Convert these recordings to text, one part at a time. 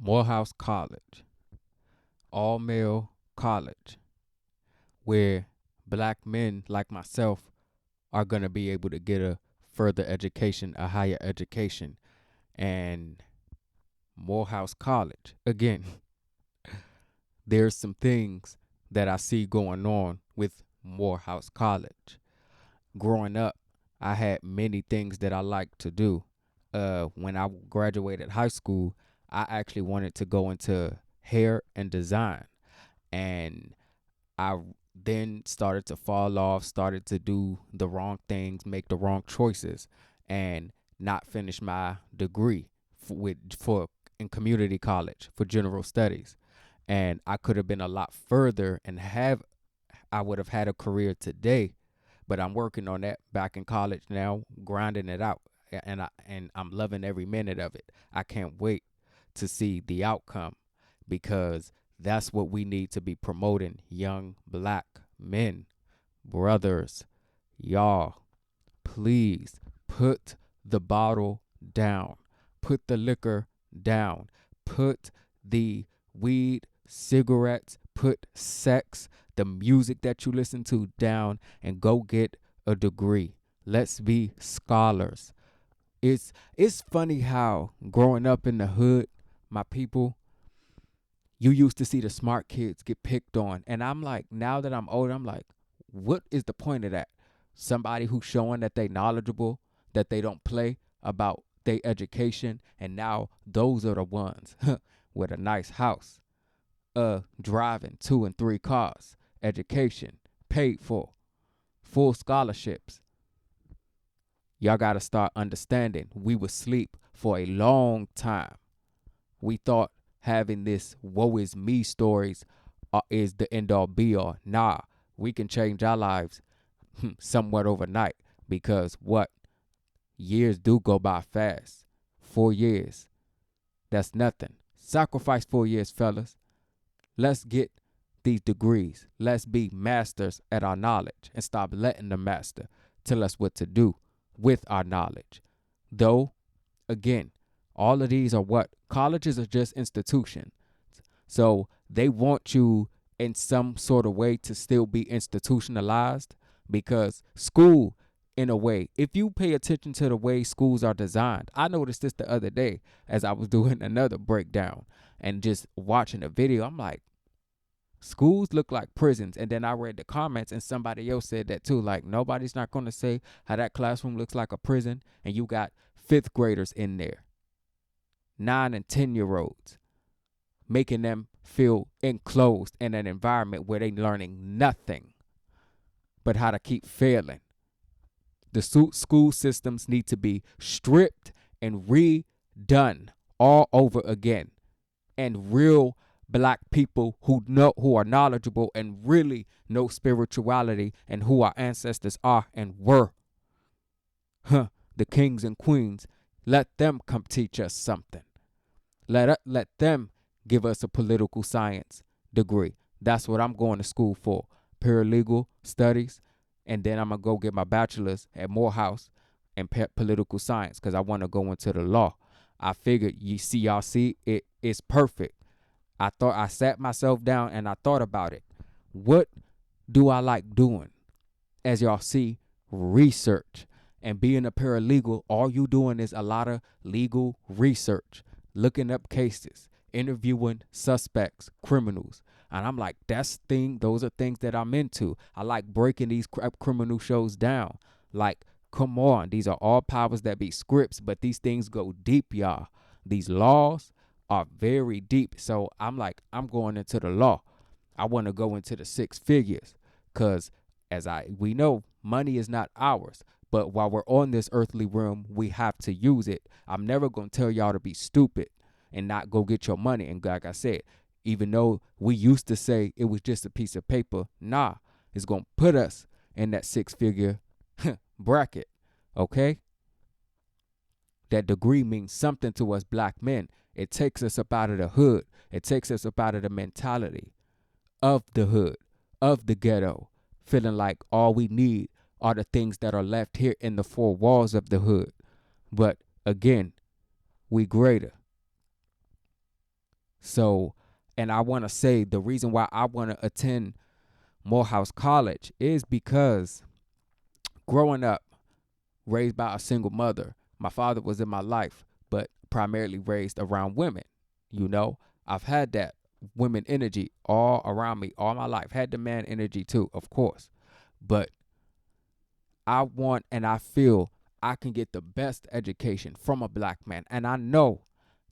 Morehouse College, all male college, where black men like myself are going to be able to get a further education, a higher education. And Morehouse College, again, there's some things that I see going on with Morehouse College. Growing up, I had many things that I liked to do. When I graduated high school, I actually wanted to go into hair and design. And I then started to fall off, started to do the wrong things, make the wrong choices, and not finish my degree for in community college for general studies. And I could have been a lot further and I would have had a career today, but I'm working on that back in college now, grinding it out, and I'm loving every minute of it. I can't wait to see the outcome because that's what we need to be promoting, young black men, brothers. Y'all, please put the bottle down. Put the liquor down. Put the weed, cigarettes, put sex, the music that you listen to down and go get a degree. Let's be scholars. It's funny how growing up in the hood, my people, you used to see the smart kids get picked on. And I'm like, now that I'm older, I'm like, what is the point of that? Somebody who's showing that they knowledgeable, that they don't play about their education, and now those are the ones with a nice house, driving 2 and 3 cars, education, paid for, full scholarships. Y'all gotta start understanding we would sleep for a long time. We thought having this woe is me stories is the end all be all. Nah, we can change our lives somewhat overnight because what? Years do go by fast. 4 years, that's nothing. Sacrifice 4 years, fellas. Let's get these degrees. Let's be masters at our knowledge and stop letting the master tell us what to do with our knowledge. Though, again, all of these are what? Colleges are just institutions. So they want you in some sort of way to still be institutionalized because school, in a way, if you pay attention to the way schools are designed, I noticed this the other day as I was doing another breakdown and just watching a video. I'm like, schools look like prisons. And then I read the comments and somebody else said that too. Like, nobody's not going to say how that classroom looks like a prison and you got fifth graders in there, 9 and 10-year-olds, making them feel enclosed in an environment where they're learning nothing but how to keep failing. The school systems need to be stripped and redone all over again. And real black people who are knowledgeable and really know spirituality and who our ancestors are and were, the kings and queens, let them come teach us something. Let them give us a political science degree. That's what I'm going to school for, paralegal studies, and then I'm going to go get my bachelor's at Morehouse in political science because I want to go into the law. I figured, y'all see, it's perfect. I sat myself down and I thought about it. What do I like doing? As y'all see, research. And being a paralegal, all you doing is a lot of legal research, looking up cases, interviewing suspects, criminals. And I'm like, those are things that I'm into. I like breaking these criminal shows down. Like, come on, these are all powers that be scripts, but these things go deep, y'all. These laws are very deep. So I'm like, I'm going into the law. I want to go into the 6 figures because we know money is not ours. But while we're on this earthly realm, we have to use it. I'm never going to tell y'all to be stupid and not go get your money. And like I said, even though we used to say it was just a piece of paper, nah, it's going to put us in that 6-figure bracket, okay? That degree means something to us black men. It takes us up out of the hood. It takes us up out of the mentality of the hood, of the ghetto, feeling like all we need are the things that are left here in the 4 walls of the hood. But again, we greater. So, and I want to say the reason why I want to attend Morehouse College is because growing up, raised by a single mother, my father was in my life, but primarily raised around women. You know, I've had that women energy all around me all my life. Had the man energy too, of course. But I want and I feel I can get the best education from a black man. And I know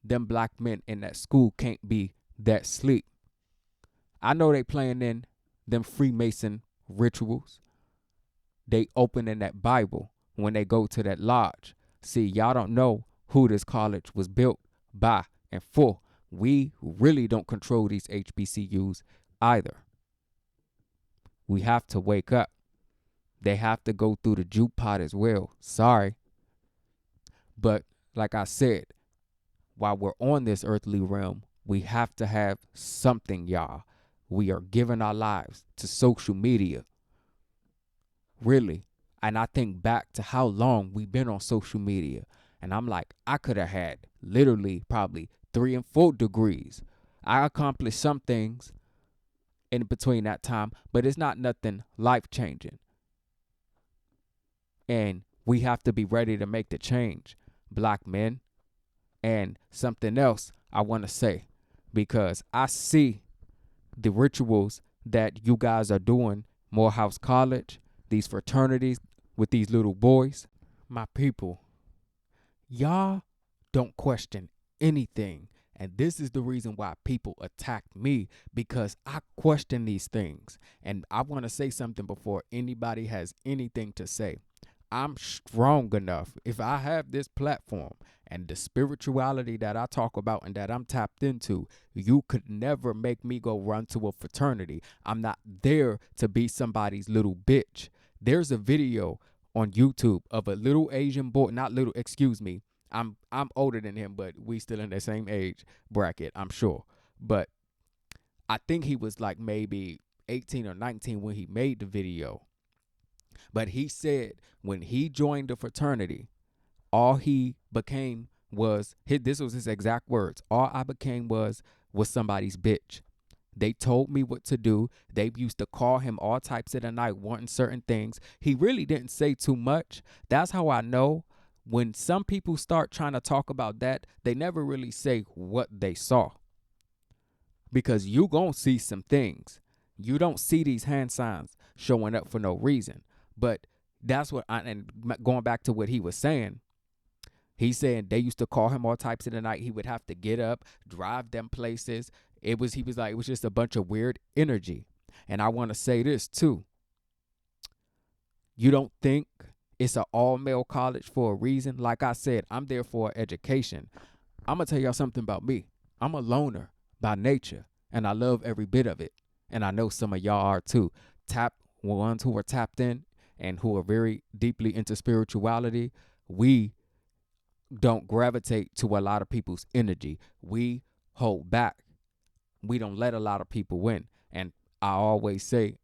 them black men in that school can't be that sleep. I know they playing in them Freemason rituals. They opening that Bible when they go to that lodge. See, y'all don't know who this college was built by and for. We really don't control these HBCUs either. We have to wake up. They have to go through the juke pot as well. Sorry. But like I said, while we're on this earthly realm, we have to have something, y'all. We are giving our lives to social media. Really. And I think back to how long we've been on social media. And I'm like, I could have had literally probably 3 and 4 degrees. I accomplished some things in between that time, but it's not nothing life-changing. And we have to be ready to make the change, black men. And something else I want to say, because I see the rituals that you guys are doing, Morehouse College, these fraternities with these little boys. My people, y'all don't question anything. And this is the reason why people attack me, because I question these things. And I want to say something before anybody has anything to say. I'm strong enough, if I have this platform and the spirituality that I talk about and that I'm tapped into, you could never make me go run to a fraternity. I'm not there to be somebody's little bitch. There's a video on YouTube of a little Asian boy, not little, excuse me. I'm older than him, but we still in the same age bracket, I'm sure. But I think he was like maybe 18 or 19 when he made the video. But he said when he joined the fraternity, all he became was, this was his exact words, all I became was somebody's bitch. They told me what to do. They used to call him all types of the night, wanting certain things. He really didn't say too much. That's how I know when some people start trying to talk about that, they never really say what they saw. Because you gonna see some things. You don't see these hand signs showing up for no reason. But that's what and going back to what he was saying, he's saying they used to call him all types of the night. He would have to get up, drive them places. He was like, it was just a bunch of weird energy. And I want to say this too. You don't think it's an all-male college for a reason? Like I said, I'm there for education. I'm going to tell y'all something about me. I'm a loner by nature, and I love every bit of it. And I know some of y'all are too. Ones who are tapped in and who are very deeply into spirituality, we don't gravitate to a lot of people's energy. We hold back. We don't let a lot of people win. And I always say,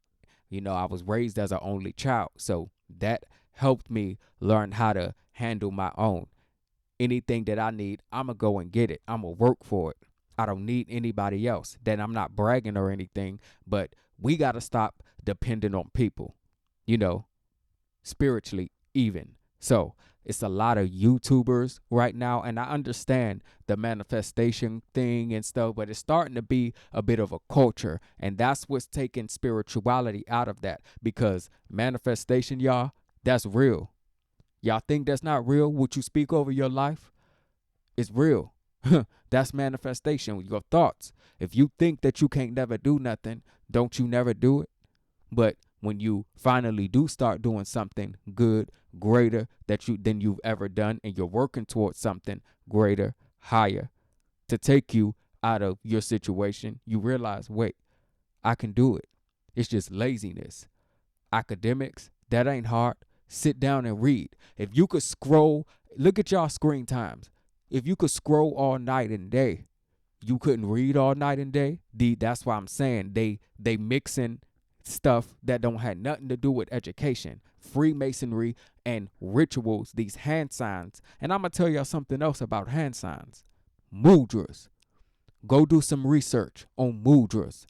I was raised as an only child. So that helped me learn how to handle my own. Anything that I need, I'm going to go and get it. I'm going to work for it. I don't need anybody else. Then I'm not bragging or anything, but we got to stop depending on people, spiritually even. So it's a lot of YouTubers right now, and I understand the manifestation thing and stuff, but it's starting to be a bit of a culture, and that's what's taking spirituality out of that, because manifestation, y'all, that's real. Y'all think that's not real? What you speak over your life is real. That's manifestation, your thoughts. If you think that you can't never do nothing, don't you never do it? But when you finally do start doing something good, greater than you've ever done, and you're working towards something greater, higher, to take you out of your situation, you realize, wait, I can do it. It's just laziness. Academics, that ain't hard. Sit down and read. If you could scroll, look at y'all screen times. If you could scroll all night and day, you couldn't read all night and day. That's why I'm saying they mixing stuff that don't have nothing to do with education, Freemasonry and rituals, these hand signs. And I'm going to tell y'all something else about hand signs. Mudras. Go do some research on mudras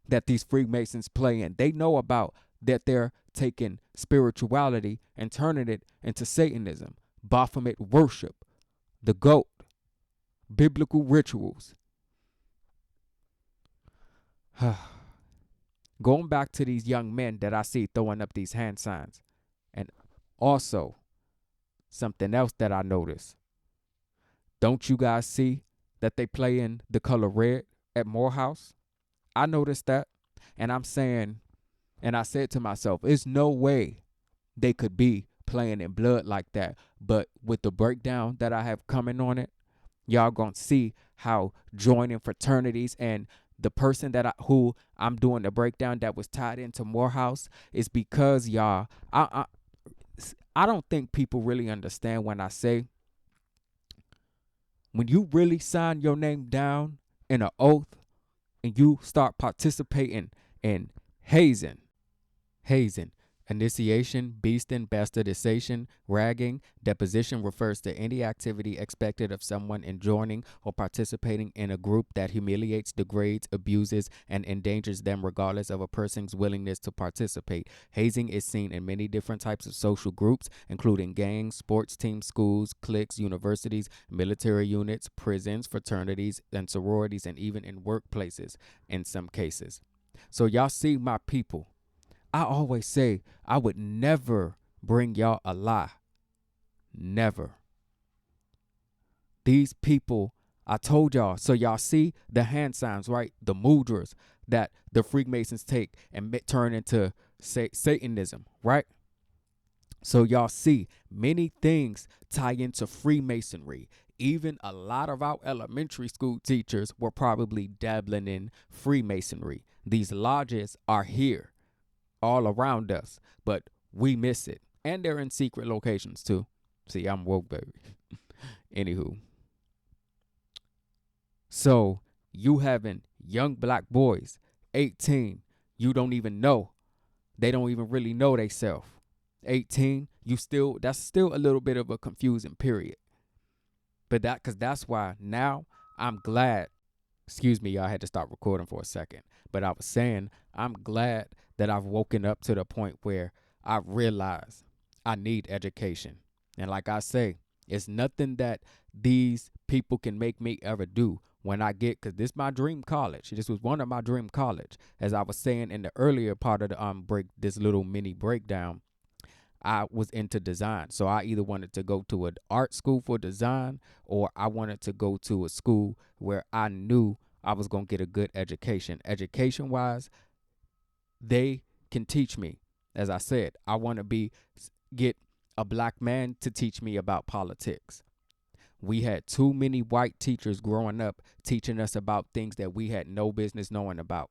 that these Freemasons play in. They know about that they're taking spirituality and turning it into Satanism, Baphomet worship, the goat, biblical rituals. Going back to these young men that I see throwing up these hand signs. And also, something else that I noticed. Don't you guys see that they play in the color red at Morehouse? I noticed that. And I'm saying, and I said to myself, there's no way they could be playing in blood like that. But with the breakdown that I have coming on it, y'all gonna see how joining fraternities and the person who I'm doing the breakdown that was tied into Morehouse is because y'all, I don't think people really understand when I say, when you really sign your name down in an oath and you start participating in hazing, initiation, beasting, bastardization, ragging, deposition refers to any activity expected of someone in joining or participating in a group that humiliates, degrades, abuses, and endangers them regardless of a person's willingness to participate. Hazing is seen in many different types of social groups, including gangs, sports teams, schools, cliques, universities, military units, prisons, fraternities, and sororities, and even in workplaces in some cases. So y'all see my people. I always say I would never bring y'all a lie. Never. These people, I told y'all, so y'all see the hand signs, right? The mudras that the Freemasons take and turn into Satanism, right? So y'all see many things tie into Freemasonry. Even a lot of our elementary school teachers were probably dabbling in Freemasonry. These lodges are here all around us, but we miss it. And they're in secret locations too. See, I'm woke, baby. Anywho. So you having young black boys, 18, you don't even know. They don't even really know they self. 18, that's still a little bit of a confusing period. But that's why now I'm glad. Excuse me, y'all, I had to stop recording for a second. But I was saying, I'm glad that I've woken up to the point where I realize I need education. And like I say, it's nothing that these people can make me ever do when I get, because this is my dream college. This was one of my dream college. As I was saying in the earlier part of the this little mini breakdown, I was into design. So I either wanted to go to an art school for design, or I wanted to go to a school where I knew I was going to get a good education. Education-wise, they can teach me. As I said, I want to get a black man to teach me about politics. We had too many white teachers growing up teaching us about things that we had no business knowing about.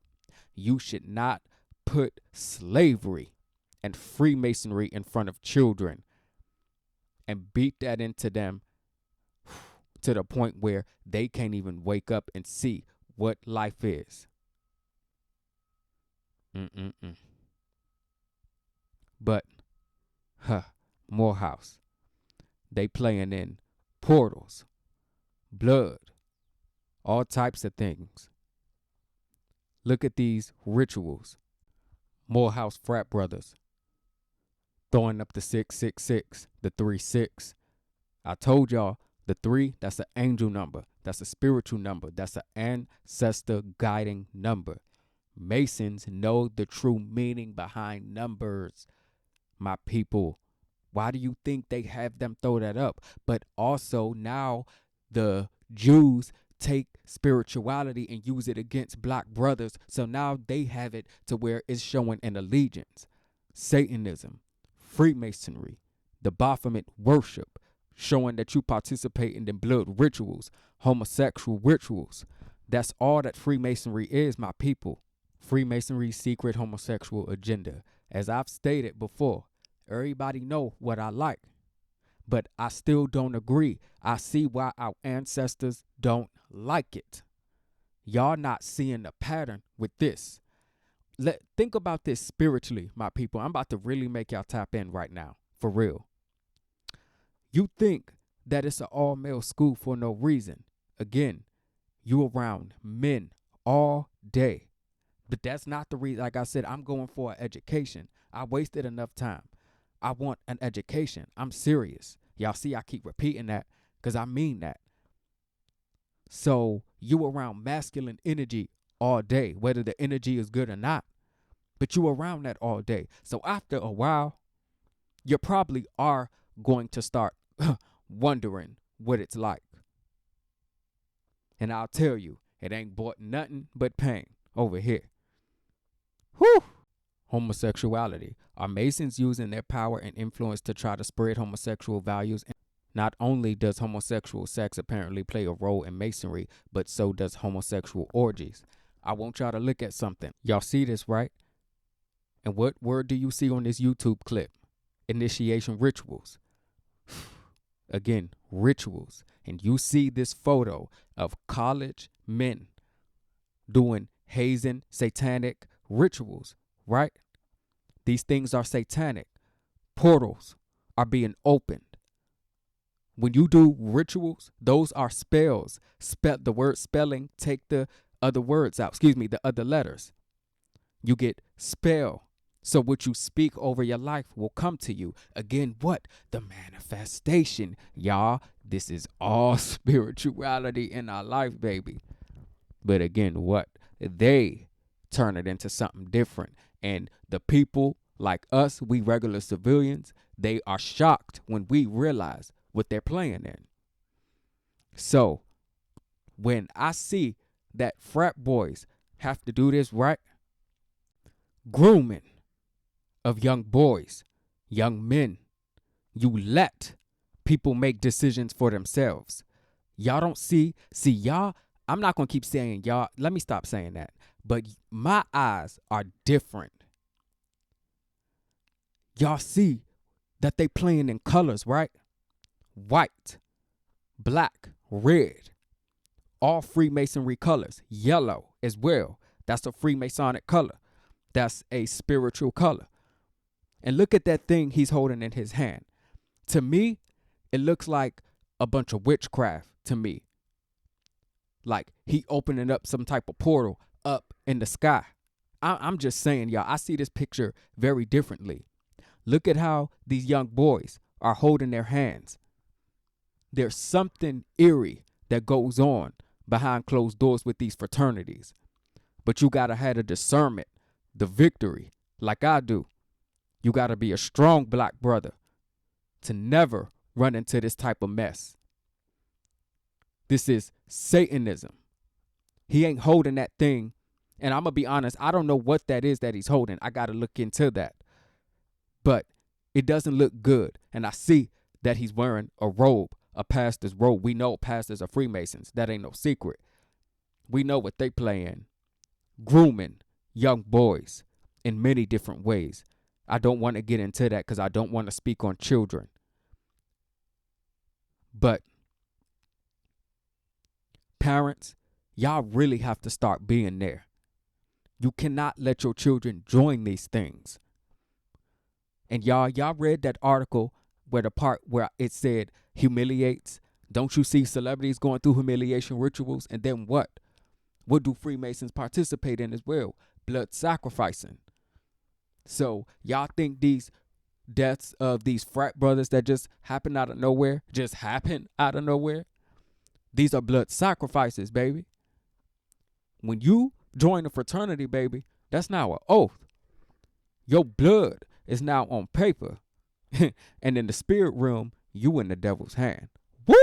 You should not put slavery and Freemasonry in front of children and beat that into them to the point where they can't even wake up and see what life is. But, Morehouse, they playing in portals, blood, all types of things. Look at these rituals. Morehouse frat brothers throwing up the 666, the 36. I told y'all the 3, that's an angel number. That's a spiritual number. That's an ancestor guiding number. Masons know the true meaning behind numbers, my people. Why do you think they have them throw that up? But also now the Jews take spirituality and use it against black brothers. So now they have it to where it's showing an allegiance. Satanism, Freemasonry, the Baphomet worship, showing that you participate in the blood rituals, homosexual rituals. That's all that Freemasonry is, my people. Freemasonry's secret homosexual agenda. As I've stated before, everybody know what I like, but I still don't agree. I see why our ancestors don't like it. Y'all not seeing the pattern with this. Think about this spiritually, my people. I'm about to really make y'all tap in right now, for real. You think that it's an all-male school for no reason. Again, You around men all day. But that's not the reason. Like I said, I'm going for an education. I wasted enough time. I want an education. I'm serious. Y'all see, I keep repeating that because I mean that. So you around masculine energy all day, whether the energy is good or not, but you around that all day. So after a while, you probably are going to start wondering what it's like. And I'll tell you, it ain't brought nothing but pain over here. Whew! Homosexuality. Are Masons using their power and influence to try to spread homosexual values? Not only does homosexual sex apparently play a role in Masonry, but so does homosexual orgies. I want y'all to look at something. Y'all see this, right? And what word do you see on this YouTube clip? Initiation rituals. Again, rituals. And you see this photo of college men doing hazing, satanic rituals, right? These things are satanic. Portals are being opened. When you do rituals, those are spells. The word spelling, take the other words out. The other letters. You get spell. So what you speak over your life will come to you. Again, what? The manifestation. Y'all, this is all spirituality in our life, baby. But again, what? They turn it into something different. And the people like us, we regular civilians, they are shocked when we realize what they're playing in. So when I see that frat boys have to do this, right? Grooming of young boys, young men. You let people make decisions for themselves. Y'all don't see y'all, I'm not going to keep saying y'all. Let me stop saying that. But my eyes are different. Y'all see that they playing in colors, right? White, black, red, all Freemasonry colors. Yellow as well. That's a Freemasonic color. That's a spiritual color. And look at that thing he's holding in his hand. To me, it looks like a bunch of witchcraft to me. Like he opening up some type of portal up in the sky. I'm just saying, y'all, I see this picture very differently. Look at how these young boys are holding their hands. There's something eerie that goes on behind closed doors with these fraternities. But you got to have the discernment, the victory, like I do. You got to be a strong black brother to never run into this type of mess. This is Satanism. He ain't holding that thing. And I'm going to be honest, I don't know what that is that he's holding. I got to look into that. But it doesn't look good. And I see that he's wearing a robe, a pastor's robe. We know pastors are Freemasons. That ain't no secret. We know what they play in. Grooming young boys in many different ways. I don't want to get into that because I don't want to speak on children. But parents, y'all really have to start being there. You cannot let your children join these things. And y'all read that article where the part where it said humiliates. Don't you see celebrities going through humiliation rituals? And then what? What do Freemasons participate in as well? Blood sacrificing. So y'all think these deaths of these frat brothers that just happen out of nowhere, these are blood sacrifices, baby. When you join a fraternity, baby, that's now an oath. Your blood is now on paper. And in the spirit realm, you in the devil's hand. Woo!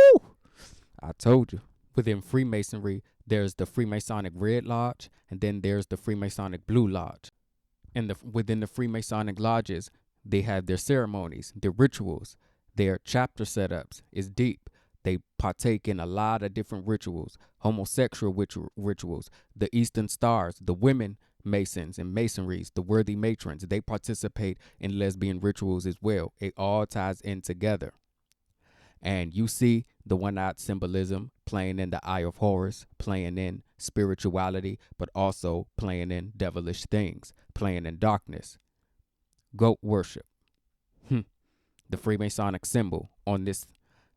I told you. Within Freemasonry, there's the Freemasonic Red Lodge, and then there's the Freemasonic Blue Lodge. And within the Freemasonic lodges, they have their ceremonies, their rituals, their chapter setups. It's deep. They partake in a lot of different rituals, homosexual rituals, the Eastern Stars, the women Masons and Masonries, the worthy matrons. They participate in lesbian rituals as well. It all ties in together. And you see the one-eyed symbolism playing in the Eye of Horus, playing in spirituality, but also playing in devilish things, playing in darkness. Goat worship. The Freemasonic symbol on this.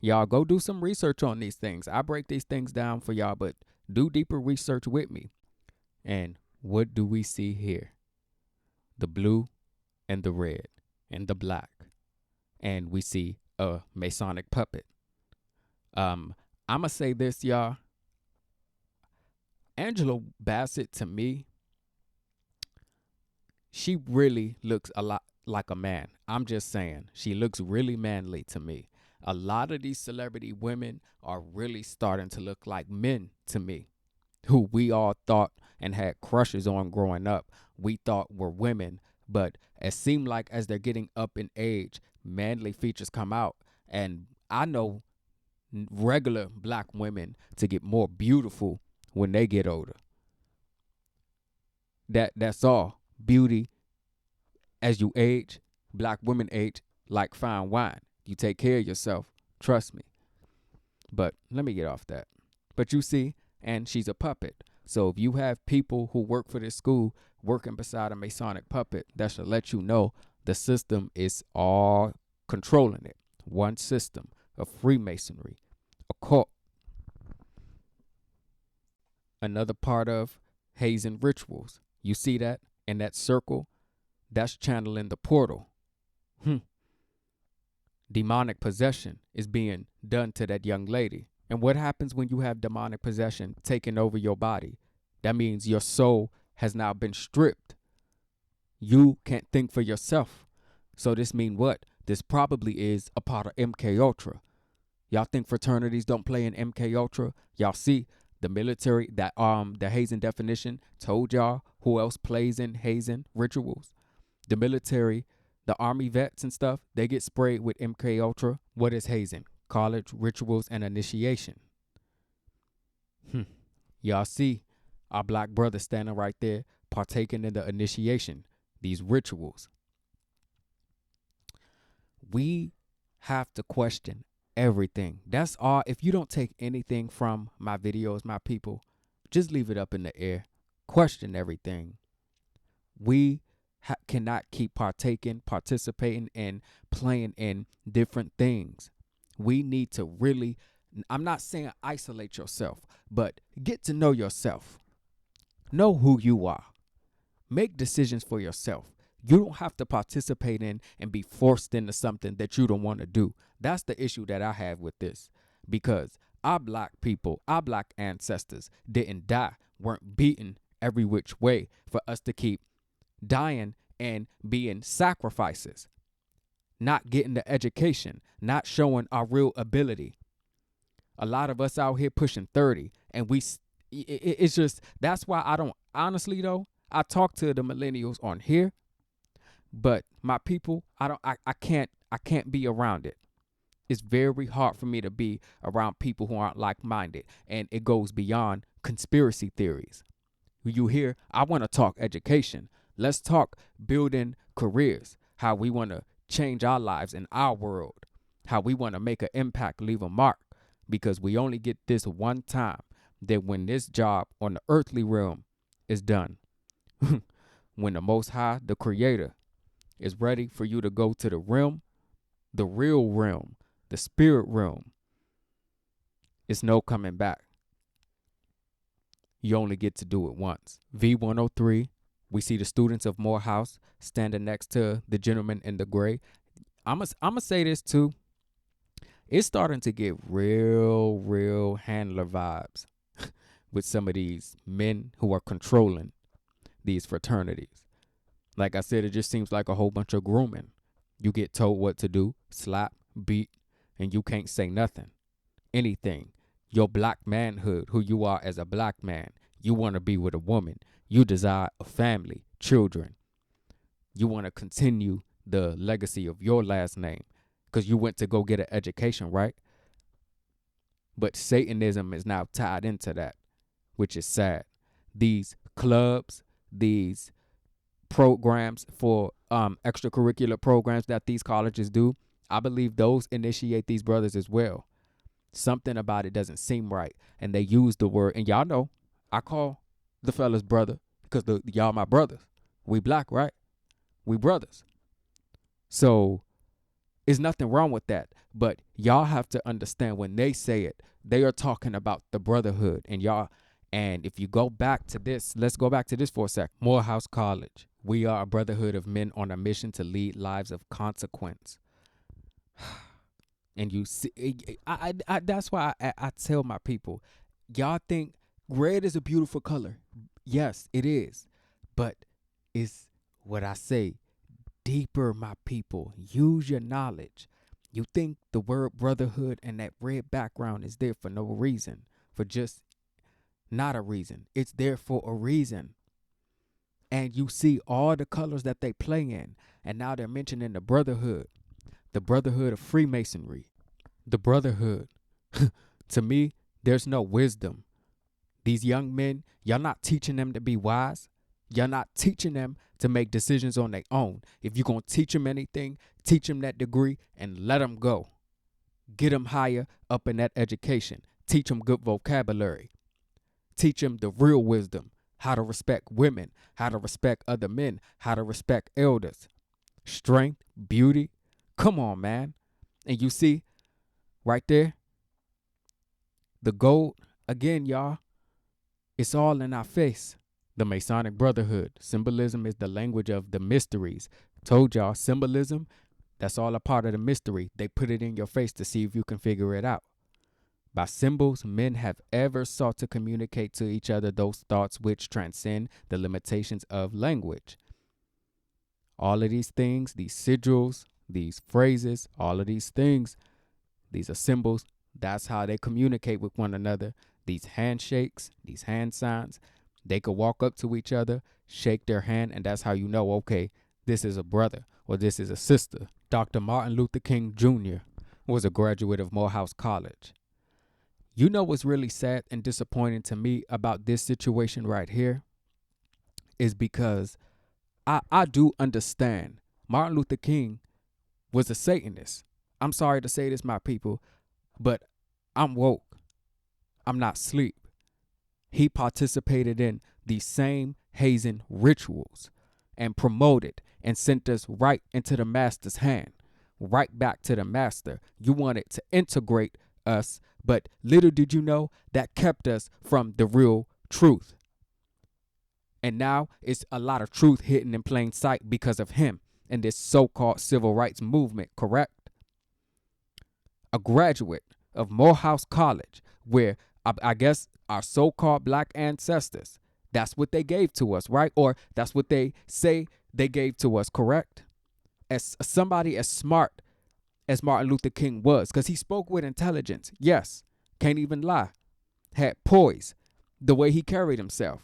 Y'all go do some research on these things. I break these things down for y'all, but Do deeper research with me. And what do we see here? The blue and the red and the black. And we see a Masonic puppet. I'ma say this, y'all. Angela Bassett, to me, she really looks a lot like a man. I'm just saying, she looks really manly to me. A lot of these celebrity women are really starting to look like men to me, who we all thought and had crushes on growing up. We thought were women, but it seemed like as they're getting up in age, manly features come out. And I know regular black women to get more beautiful when they get older. That's all. Beauty as you age, black women age like fine wine. You take care of yourself, trust me. But let me get off that. But you see, and she's a puppet. So if you have people who work for this school working beside a Masonic puppet, that should let you know the system is all controlling it. One system of Freemasonry, a cult. Another part of hazing rituals. You see that in that circle? That's channeling the portal. Demonic possession is being done to that young lady. And what happens when you have demonic possession taking over your body? That means your soul has now been stripped. You can't think for yourself. So this means what? This probably is a part of MK Ultra. Y'all think fraternities don't play in MK Ultra? Y'all see the military, that the hazing definition told y'all who else plays in hazing rituals. The military, the army vets and stuff, they get sprayed with MK Ultra. What is hazing? College rituals and initiation. Y'all see our black brother standing right there partaking in the initiation, these rituals. We have to question everything. That's all. If you don't take anything from my videos, my people, just leave it up in the air. Question everything. We cannot keep participating, and playing in different things. We need to really, I'm not saying isolate yourself, but get to know yourself. Know who you are. Make decisions for yourself. You don't have to participate in and be forced into something that you don't want to do. That's the issue that I have with this. Because our black people, our black ancestors didn't die, weren't beaten every which way for us to keep dying and being sacrifices, not getting the education, not showing our real ability. A lot of us out here pushing 30, and it's just, that's why I don't, honestly though, I talk to the millennials on here, but my people, I can't be around it. It's very hard for me to be around people who aren't like-minded, and it goes beyond conspiracy theories. You hear, I want to talk education. Let's talk building careers, how we want to change our lives in our world, how we want to make an impact, leave a mark, because we only get this one time, that when this job on the earthly realm is done, when the Most High, the Creator, is ready for you to go to the realm, the real realm, the spirit realm, it's no coming back. You only get to do it once. V103, we see the students of Morehouse standing next to the gentleman in the gray. I'm gonna say this too. It's starting to get real handler vibes with some of these men who are controlling these fraternities. Like I said, it just seems like a whole bunch of grooming. You get told what to do, slap, beat, and you can't say nothing, anything. Your black manhood, who you are as a black man, you want to be with a woman. You desire a family, children. You want to continue the legacy of your last name because you went to go get an education, right? But Satanism is now tied into that, which is sad. These clubs, these programs for extracurricular programs that these colleges do, I believe those initiate these brothers as well. Something about it doesn't seem right. And they use the word, and y'all know, I call the fellas brother because y'all my brothers. We black, right? We brothers. So there's nothing wrong with that. But y'all have to understand when they say it, they are talking about the brotherhood. And y'all, And if you go back to this, let's go back to this for a sec. Morehouse College. We are a brotherhood of men on a mission to lead lives of consequence. And you see, that's why I tell my people, y'all think red is a beautiful color. Yes, it is. But it's what I say, deeper, my people. Use your knowledge. You think the word brotherhood and that red background is there for no reason, for just not a reason. It's there for a reason. And you see all the colors that they play in. And now they're mentioning the brotherhood of Freemasonry, the brotherhood. To me, there's no wisdom. These young men, y'all not teaching them to be wise. You're not teaching them to make decisions on their own. If you're going to teach them anything, teach them that degree and let them go. Get them higher up in that education. Teach them good vocabulary. Teach them the real wisdom, how to respect women, how to respect other men, how to respect elders. Strength, beauty. Come on, man. And you see right there, the gold, again, y'all, it's all in our face. The Masonic Brotherhood. Symbolism is the language of the mysteries. Told y'all, symbolism, that's all a part of the mystery. They put it in your face to see if you can figure it out. By symbols, men have ever sought to communicate to each other those thoughts which transcend the limitations of language. All of these things, these sigils, these phrases, all of these things, these are symbols. That's how they communicate with one another. These handshakes, these hand signs, they could walk up to each other, shake their hand, and that's how you know, okay, this is a brother or this is a sister. Dr. Martin Luther King Jr. was a graduate of Morehouse College. You know what's really sad and disappointing to me about this situation right here is because I do understand Martin Luther King was a Satanist. I'm sorry to say this, my people, but I'm woke. I'm not asleep. He participated in the same hazing rituals and promoted and sent us right into the master's hand, right back to the master. You wanted to integrate us, but little did you know that kept us from the real truth. And now it's a lot of truth hidden in plain sight because of him and this so-called civil rights movement, correct? A graduate of Morehouse College, where I guess our so-called black ancestors, that's what they gave to us, right? Or that's what they say they gave to us, correct? As somebody as smart as Martin Luther King was, because he spoke with intelligence, yes, can't even lie, had poise, the way he carried himself.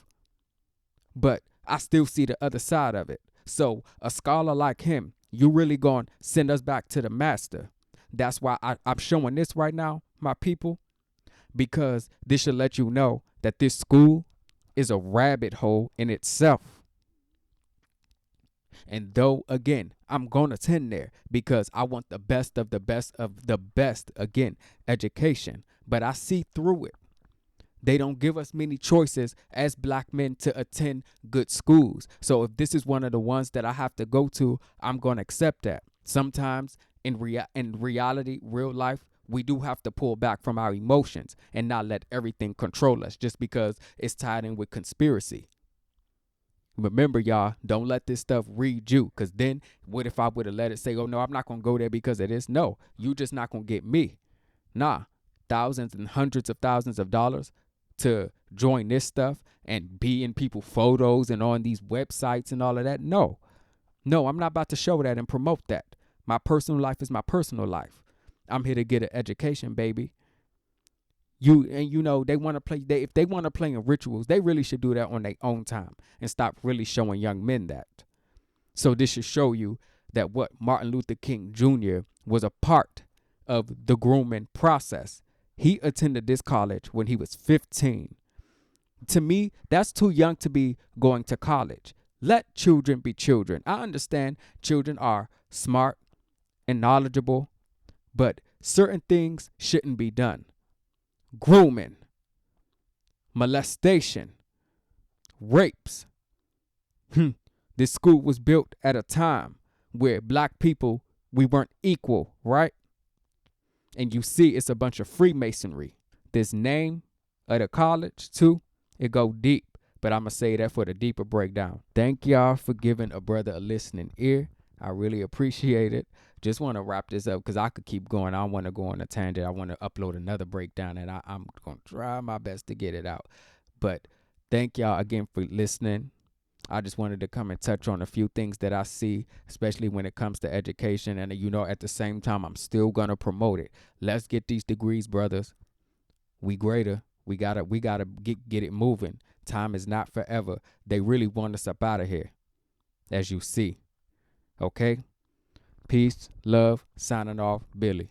But I still see the other side of it. So a scholar like him, you really gonna send us back to the master. That's why I'm showing this right now, my people, because this should let you know that this school is a rabbit hole in itself. And though, again, I'm going to tend there because I want the best of the best of the best, again, education. But I see through it. They don't give us many choices as black men to attend good schools. So if this is one of the ones that I have to go to, I'm going to accept that. Sometimes in reality, real life, we do have to pull back from our emotions and not let everything control us just because it's tied in with conspiracy. Remember, y'all, don't let this stuff read you, because then what if I would have let it say, oh, no, I'm not going to go there because of this? No, you just not going to get me. Nah, thousands and hundreds of thousands of dollars to join this stuff and be in people's photos and on these websites and all of that. No, I'm not about to show that and promote that. My personal life is my personal life. I'm here to get an education, baby. They want to play. If they want to play in rituals, they really should do that on their own time and stop really showing young men that. So this should show you that what Martin Luther King Jr. was a part of the grooming process. He attended this college when he was 15. To me, that's too young to be going to college. Let children be children. I understand children are smart and knowledgeable, but certain things shouldn't be done. Grooming, molestation, rapes. This school was built at a time where black people, we weren't equal, right? And you see it's a bunch of Freemasonry. This name of the college too, It go deep, but I'm going to say that for the deeper breakdown. Thank y'all for giving a brother a listening ear. I really appreciate it. Just want to wrap this up because I could keep going. I want to go on a tangent. I want to upload another breakdown, and I'm going to try my best to get it out. But thank y'all again for listening. I just wanted to come and touch on a few things that I see, especially when it comes to education. And, at the same time, I'm still going to promote it. Let's get these degrees, brothers. We greater. We gotta get it moving. Time is not forever. They really want us up out of here, as you see. Okay? Peace, love, signing off, Billy.